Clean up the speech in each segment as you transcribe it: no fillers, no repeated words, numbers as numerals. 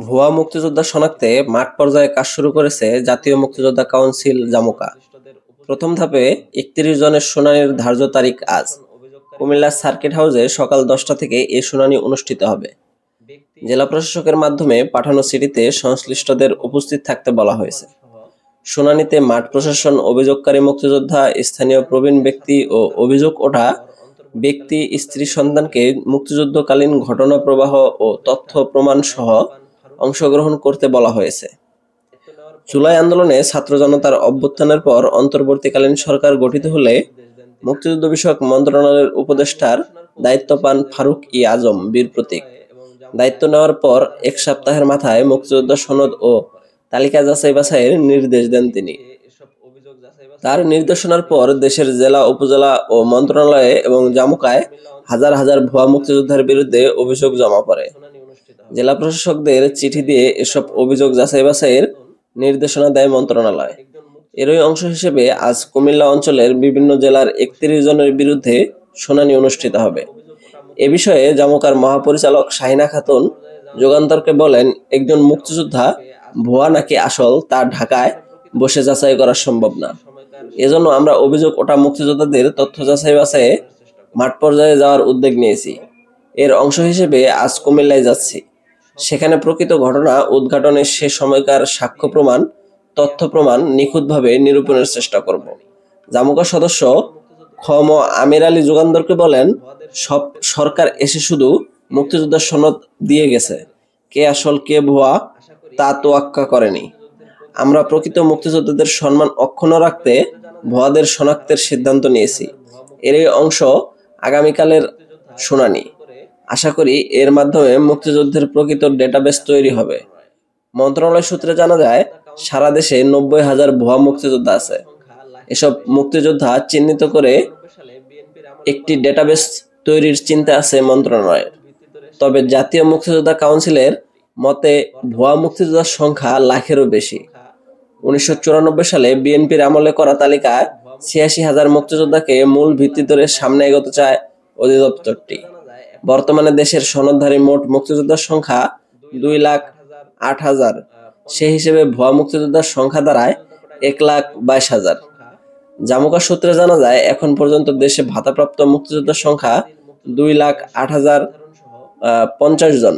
ভুয়া মুক্তিযোদ্ধা শনাক্তে মাঠ পর্যায়ে কাজ শুরু করেছে জাতীয় মুক্তিযোদ্ধা কাউন্সিল জামুকা। প্রথম ধাপে ৩১ জনের শুনানির ধার্য তারিখ আজ। কুমিল্লা সার্কিট হাউসে সকাল 10টা থেকে এই শুনানি অনুষ্ঠিত হবে। জেলা প্রশাসকের মাধ্যমে পাঠানো চিঠিতে সংশ্লিষ্টদের উপস্থিত থাকতে বলা হয়েছে। শুনানিতে মাঠ প্রশাসন, অভিযোগকারী মুক্তিযোদ্ধা, স্থানীয় প্রবীণ ব্যক্তি ও অভিযোগ ওঠা ব্যক্তি, স্ত্রী, সন্তানকে মুক্তিযুদ্ধকালীন ঘটনা প্রবাহ ও তথ্য প্রমাণ সহ অংশগ্রহণ করতে বলা হয়েছে। জুলাই আন্দোলনে ছাত্র জনতার অভ্যুত্থানের পর অন্তর্বর্তীকালীন সরকার গঠিত হলে মুক্তিযুদ্ধ বিষয়ক মন্ত্রণালয়ের উপদেষ্টার দায়িত্ব পান ফারুক ই আজম বীর প্রতীক। দায়িত্ব নেওয়ার পর 1 সপ্তাহের মাথায় মুক্তিযোদ্ধা সনদ ও তালিকা যাচাই বাছাইয়ের নির্দেশ দেন তিনি। তার নির্দেশনার পর দেশের জেলা, উপজেলা ও মন্ত্রণালয়ে এবং জামুকায় হাজার হাজার ভুয়া মুক্তিযোদ্ধার বিরুদ্ধে অভিযোগ জমা পড়ে। জেলা প্রশাসকদের চিঠি দিয়ে এসব অভিযোগ যাচাই বাছাইয়ের নির্দেশনা দেয় মন্ত্রণালয়। এরই অংশ হিসেবে আজ কুমিল্লা অঞ্চলের বিভিন্ন জেলার 31 জনের বিরুদ্ধে শুনানি অনুষ্ঠিত হবে। এ বিষয়ে জামুকার মহাপরিচালক শাহিনা খাতুন যুগান্তরকে বলেন, একজন মুক্তিযোদ্ধা ভুয়া নাকি আসল তা ঢাকায় বসে যাচাই করা সম্ভব না। এজন্য আমরা অভিযোগ ওঠা মুক্তিযোদ্ধাদের তথ্য যাচাই বাছাইয়ে মাঠ পর্যায়ে যাওয়ার উদ্যোগ নিয়েছি। এর অংশ হিসেবে আজ কুমিল্লায় যাচ্ছি। সেখানে প্রকৃত ঘটনা উদ্ঘাটনে সে সময়কার সাক্ষ্য প্রমাণ, তথ্য প্রমাণ নিখুঁতভাবে নিরূপণের চেষ্টা করব। জামুকা সদস্য খ.ম. আমির আলী যুগান্তরকে বলেন, সব সরকার এসে শুধু মুক্তিযোদ্ধার সনদ দিয়ে গেছে, কে আসল কে ভুয়া তা তোয়াক্কা করেনি। আমরা প্রকৃত মুক্তিযোদ্ধাদের সম্মান অক্ষুণ্ণ রাখতে ভুয়াদের শনাক্তের সিদ্ধান্ত নিয়েছি। এরই অংশ আগামীকালের শুনানি। আশা করি এর মাধ্যমে মুক্তিযুদ্ধের প্রকৃত ডেটাবেস তৈরি হবে। মন্ত্রণালয় সূত্রে জানা যায়, সারা দেশে 90,000 ভুয়া মুক্তিযোদ্ধা আছে। এসব মুক্তিযোদ্ধা চিহ্নিত করে একটি ডেটাবেস তৈরির চিন্তা আছে মন্ত্রণালয়ের। তবে জাতীয় মুক্তিযোদ্ধা কাউন্সিলের মতে ভুয়া মুক্তিযোদ্ধার সংখ্যা লাখেরও বেশি। 1994 সালে বিএনপির আমলে করা তালিকায় 86,000 মুক্তিযোদ্ধাকে মূল ভিত্তি ধরে সামনে এগোতে চায় অধিদপ্তরটি। বর্তমানে দেশের সনদধারী মোট মুক্তিযোদ্ধার সংখ্যা 2,08,000। সেই হিসেবে ভুয়া মুক্তিযোদ্ধার সংখ্যা দাঁড়ায় 1,22,000। জামুকা সূত্রে জানা যায়, এখন পর্যন্ত দেশে ভাতাপ্রাপ্ত মুক্তিযোদ্ধার সংখ্যা 2,08,050 জন।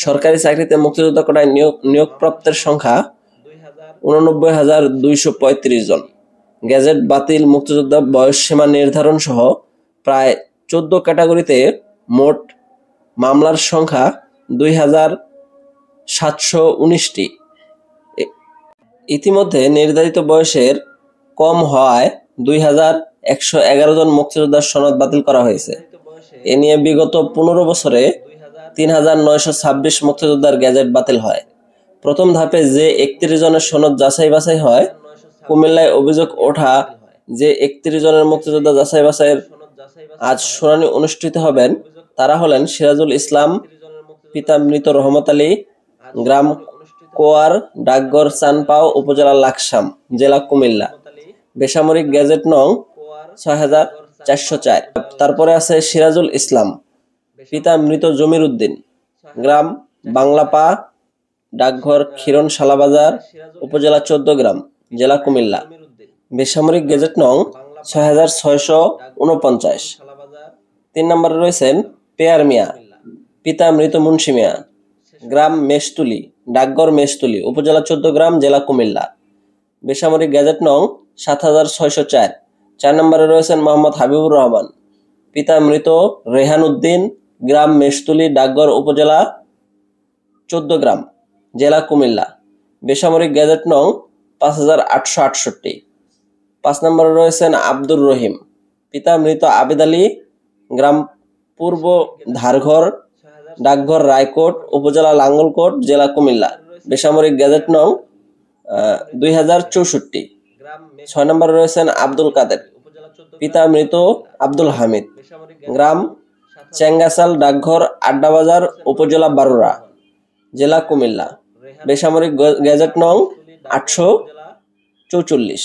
সরকারি চাকরিতে মুক্তিযোদ্ধা কোটায় নিয়োগপ্রাপ্তের সংখ্যা 89,235 জন। গেজেট বাতিল, মুক্তিযোদ্ধা বয়সসীমা নির্ধারণ সহ প্রায় 14 ক্যাটাগরিতে মোট মামলার সংখ্যা 2,719টি। ইতিমধ্যে নির্ধারিত বয়সের কম হওয়ায় 2,111 জন মুক্তিযোদ্ধার সনদ বাতিল করা হয়েছে। এ নিয়ে বিগত 15 বছরে 3,926 মুক্তিযোদ্ধার গেজেট বাতিল হয়। প্রথম ধাপে যে 31 জনের সনদ যাচাই বাছাই হয়, কুমিল্লায় অভিযোগ ওঠা যে 31 জনের মুক্তিযোদ্ধা যাচাই বাছাইয়ের আজ শুনানি অনুষ্ঠিত হবেন, তারা হলেন সিরাজুল ইসলাম, পিতা মৃত রহমত আলী, গ্রাম কোয়ার, ডাকঘর চানপাও, উপজেলা লাকসাম, জেলা কুমিল্লা, বেসামরিক গেজেট নং 6404। তারপরে আছে সিরাজুল ইসলাম, পিতা মৃত জমির উদ্দিন, গ্রাম বাংলাপা, ডাকঘর খিরন শালাবাজার, উপজেলা 14 গ্রাম, জেলা কুমিল্লা, বেসামরিক গেজেট নং 6649। 3 নম্বরে রয়েছেন পেয়ার মিয়া, পিতা মৃত মুন্সি মিয়া, গ্রাম মেশতুলি, ডাকঘর মেশতুলি, উপজেলা 14 গ্রাম, জেলা কুমিল্লা, বেসামরিক গেজেট নং 7604। 4 নম্বরে রয়েছেন মোহাম্মদ হাবিবুর রহমান, পিতা মৃত রেহান উদ্দিন, গ্রাম মেশতুলি, ডাকঘর উপজেলা 14 গ্রাম, জেলা কুমিল্লা, বেসামরিক গেজেট নং 5868। 5 নম্বরে রয়েছেন আব্দুর রহিম, পিতা মৃত আবেদ আলী, গ্রাম পূর্ব ধারঘর, ডাকঘর রায়কোট, উপজেলা লাঙ্গলকোট, জেলা কুমিল্লা, বেসামরিক গেজেট নং 2064। 6 নম্বরে রয়েছেন আব্দুল কাদের, পিতা মৃত আব্দুল হামিদ, গ্রাম চেঙ্গাসাল, ডাকঘর আড্ডাবাজার, উপজেলা বারুরা, জেলা কুমিল্লা, বেসামরিক গেজেট নং 844।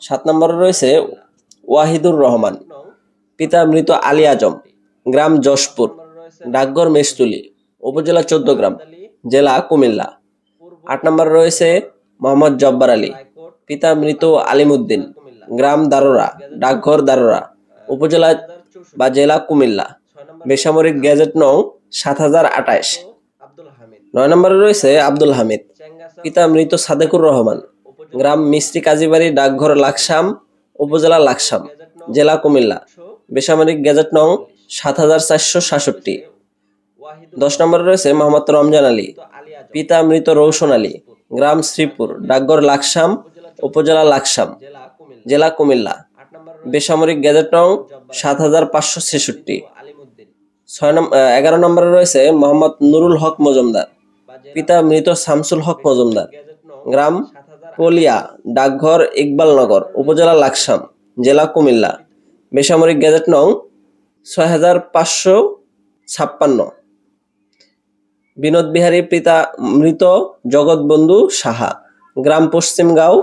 7 নম্বরে রয়েছে ওয়াহিদুর রহমান, পিতা মৃত আলী আজম, গ্রাম যশপুর, ডাকঘর মেশতুলি, উপজেলা 14 গ্রাম, জেলা কুমিল্লা। 8 নম্বরে রয়েছে মোহাম্মদ জব্বার আলী, পিতা মৃত আলিমউদ্দিন, গ্রাম দারোরা, ডাকঘর দারোরা, উপজেলা বা জেলা কুমিল্লা। বেসামরিক গ্যাজেট নং 7028। 9 নম্বরে রয়েছে আব্দুল হামিদ, পিতা মৃত সাদেকুর রহমান, গ্রাম মিস্ত্রি কাজীবাড়ি, ডাকঘর লাকসাম, উপজেলা লাকসাম, জেলা কুমিল্লা। বেসামরিক গ্যাজেট নং 7467। 10 নম্বরে রয়েছে মোহাম্মদ রমজান আলী, পিতা মৃত রৌশন আলী, গ্রাম শ্রীপুর, ডাকঘর লাকসাম, উপজেলা লাকসাম, জেলা কুমিল্লা। বেসামরিক গ্যাজেট নং 7566। 11 নম্বরে রয়েছে মোহাম্মদ নুরুল হক মজুমদার, পিতা মৃত শামসুল হক মজুমদার, গ্রাম পলিয়া, ডাকঘর ইকবালনগর, উপজেলা লাকসাম, জেলা কুমিল্লা। বেসামরিক গ্যাজেট নং 6556। বিনোদ বিহারী, পিতা মৃত জগৎবন্ধু সাহা, গ্রাম পশ্চিমগাঁও,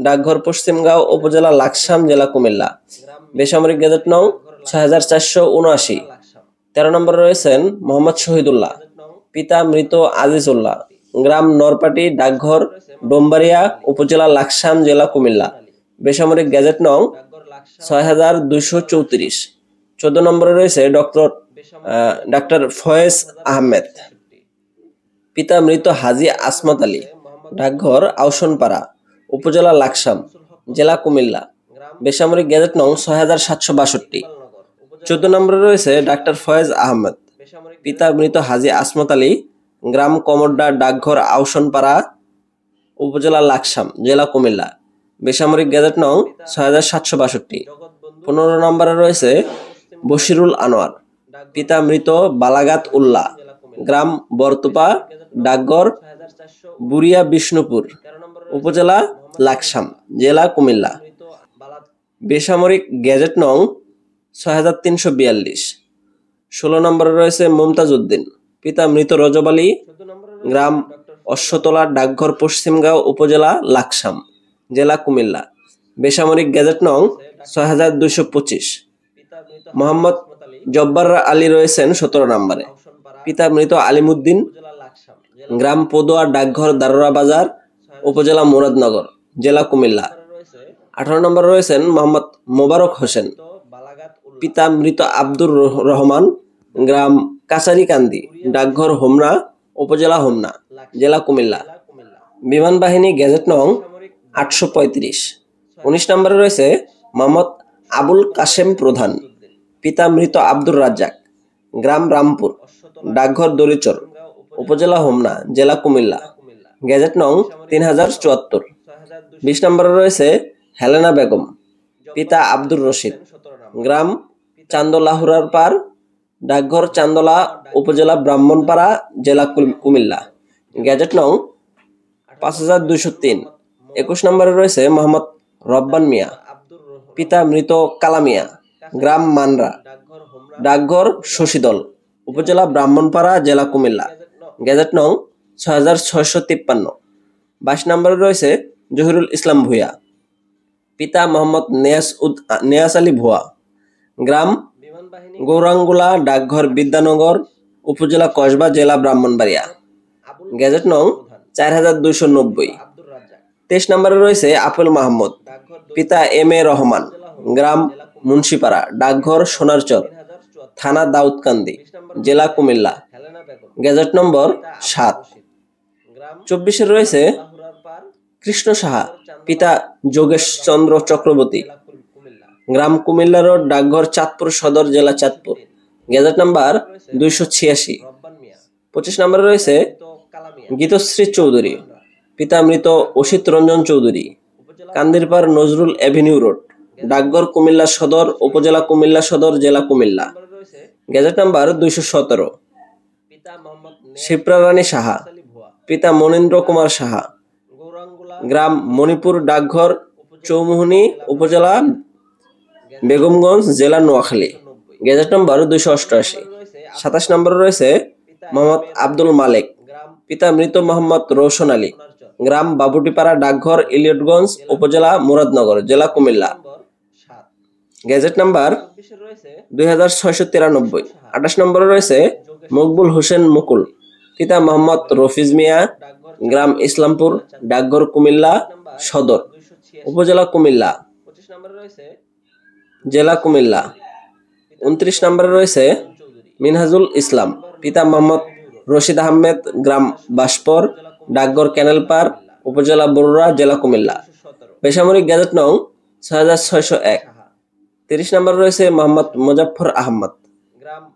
ডাকঘর পশ্চিমগাঁও, উপজেলা লাকসাম, জেলা কুমিল্লা। বেসামরিক গ্যাজেট নং 6479। 13 নম্বরে রয়েছেন মোহাম্মদ শহীদুল্লাহ, পিতা মৃত আজিজুল্লাহ, গ্রাম নরপাটি, ডাকঘর ডোমবাড়িয়া, উপজেলা লাকসাম, জেলা কুমিল্লা। বেসামরিক গ্যাজেট নং 6234। 14 নম্বরে রয়েছে ডাক্তার ফয়েজ আহমেদ, পিতা মৃত হাজী আসমত আলী, ডাকঘর আউশনপাড়া, উপজেলা লাকসাম, জেলা কুমিল্লা। বেসামরিক গ্যাজেট নং 6762। 14 নম্বরে রয়েছে ডাক্তার ফয়েজ আহমেদ, পিতা মৃত হাজী আসমত আলী, গ্রাম কমরডা, ডাকঘর আউশনপাড়া, উপজেলা লাকসাম, জেলা কুমিল্লা। বেসামরিক গ্যাজেট নং 6762। 15 নম্বরে রয়েছে বশিরুল আনোয়ার, পিতা মৃত বালাগাত উল্লাহ, গ্রাম বরতুপা, ডাকঘর বুড়িয়া বিষ্ণুপুর, উপজেলা লাকসাম, জেলা কুমিল্লা। বেসামরিক গ্যাজেট নং 6342। 16 নম্বরে রয়েছে মুমতাজ উদ্দিন, পিতা মৃত রজব আলী, গ্রাম অশ্বতলা, ডাকঘর পশ্চিমগাঁও, উপজেলা লাকসাম, জেলা কুমিল্লা। বেসামরিক গ্যাজেট নং 6225। মোহাম্মদ জব্বার আলী রয়েছেন 17 নম্বরে, পিতা মৃত আলিমউদ্দিন, গ্রাম পদুয়া, ডাকঘর দারোরা বাজার, উপজেলা মুরাদনগর, জেলা কুমিল্লা। 18 নম্বরে রয়েছেন মোহাম্মদ মোবারক হোসেন, পিতা মৃত আব্দুর রহমান, গ্রাম কাছারিকান্দি, ডাকঘর হোমনা, উপজেলা হোমনা, জেলা কুমিল্লা। বিমান বাহিনী গ্যাজেট নং 835। 19 নম্বরে রয়েছে মোহাম্মদ আবুল কাশেম প্রধান, পিতা মৃত আব্দুর রাজ্জাক, গ্রাম রামপুর, ডাকঘর দরিচর, উপজেলা হোমনা, জেলা কুমিল্লা। গ্যাজেট নং 3074। 20 নম্বরে রয়েছে হেলেনা বেগম, পিতা আব্দুর রশিদ, গ্রাম চান্দলাহুরার পার, ডাকঘর চান্দলা, উপজেলা ব্রাহ্মণপাড়া, জেলা কুমিল্লা। গ্যাজেট নং 5203। 21 নম্বরে রয়েছে মোহাম্মদ রব্বান মিয়া, পিতা মৃত কালামিয়া, গ্রাম মানরা, ডাকঘর শশীদল, উপজেলা ব্রাহ্মণপাড়া, জেলা কুমিল্লা। গ্যাজেট নং 6653। 22 নম্বরে রয়েছে জহিরুল ইসলাম ভূঁইয়া, পিতা মোহাম্মদ নেয়াস আলী ভুয়া, গ্রাম গৌরাঙ্গুলা, ডাকঘর বিদ্যানগর, উপজেলা কসবা, জেলা ব্রাহ্মণবাড়িয়া। গ্যাজেট নং 4290। 23 নম্বরে রয়েছে আফুল মাহমুদ, পিতা এম এ রহমান, গ্রাম মুন্সিপাড়া, ডাকঘর সোনারচর, থানা দাউদকান্দি, জেলা কুমিল্লা। গ্যাজেট নম্বর 7। 24 রয়েছে কৃষ্ণ সাহা, পিতা যোগেশ চন্দ্র চক্রবর্তী, গ্রাম কুমিল্লা রোড, ডাকঘর চাঁদপুর সদর, জেলা চাঁদপুর। Gadget number 286। 25 নম্বরে রয়েছে গীতশ্রী চৌধুরী, পিতা মৃত অসিত রঞ্জন চৌধুরী, কান্দিরপাড় নজরুল এভিনিউ রোড, ডাকঘর কুমিল্লা সদর, উপজেলা কুমিল্লা সদর, জেলা কুমিল্লা। Gazette number 217। শিপ্রা রানী সাহা, পিতা মনীন্দ্র কুমার সাহা, গ্রাম মণিপুর, ডাকঘর চৌমুহনী, উপজেলা বেগমগঞ্জ, জেলা নোয়াখালী। গ্যাজেট নম্বর 288। 27 নম্বরে রয়েছে মোহাম্মদ আব্দুল মালিক, পিতা মৃত মোহাম্মদ রৌশন আলী, গ্রাম বাবুটিপাড়া, ডাকঘর ইলিয়টগঞ্জ, উপজেলা মুরাদনগর, জেলা কুমিল্লা। Gazette number 2693। 28 নম্বরে রয়েছে মকবুল হোসেন মুকুল, পিতা মোহাম্মদ রফিজ মিয়া, গ্রাম ইসলামপুর, ডাকঘর কুমিল্লা সদর, উপজেলা কুমিল্লা, জেলা কুমিল্লা। 29 নম্বরে রয়েছে মিনহাজুল ইসলাম, পিতা মোহাম্মদ রশিদ আহমেদ, গ্রাম বাসপর, ডাকঘর ক্যানেলপাড়, উপজেলা বরুড়া, জেলা কুমিল্লা। বেসামরিক গ্যাজেট নং 6601। 30 নম্বরে রয়েছে মোহাম্মদ মুজাফফর আহমদ,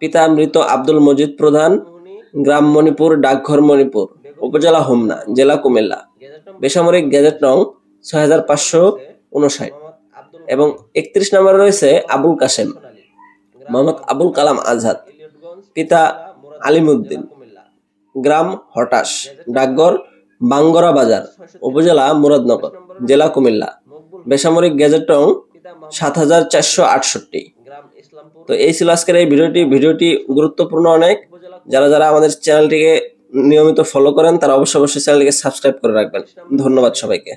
পিতা মৃত আব্দুল মজিদ প্রধান, গ্রাম মণিপুর, ডাকঘর মণিপুর, উপজেলা হোমনা, জেলা কুমিল্লা। বেসামরিক গ্যাজেট নং 6559। এবং 31 নম্বরে রয়েছে আবুল কাসেম, মোহাম্মদ আবুল কালাম আজাদ, পিতা আলিমউদ্দিন, গ্রাম হটাশ, ডাকঘর বাঙ্গরা বাজার, উপজেলা মুরাদনগর, জেলা কুমিল্লা। বেসামরিক গ্যাজেট নং 7468। তো এই ছিল আজকের এই ভিডিওটি গুরুত্বপূর্ণ অনেক। যারা আমাদের চ্যানেলটিকে নিয়মিত ফলো করেন তারা অবশ্যই চ্যানেলটিকে সাবস্ক্রাইব করে রাখবেন। ধন্যবাদ সবাইকে।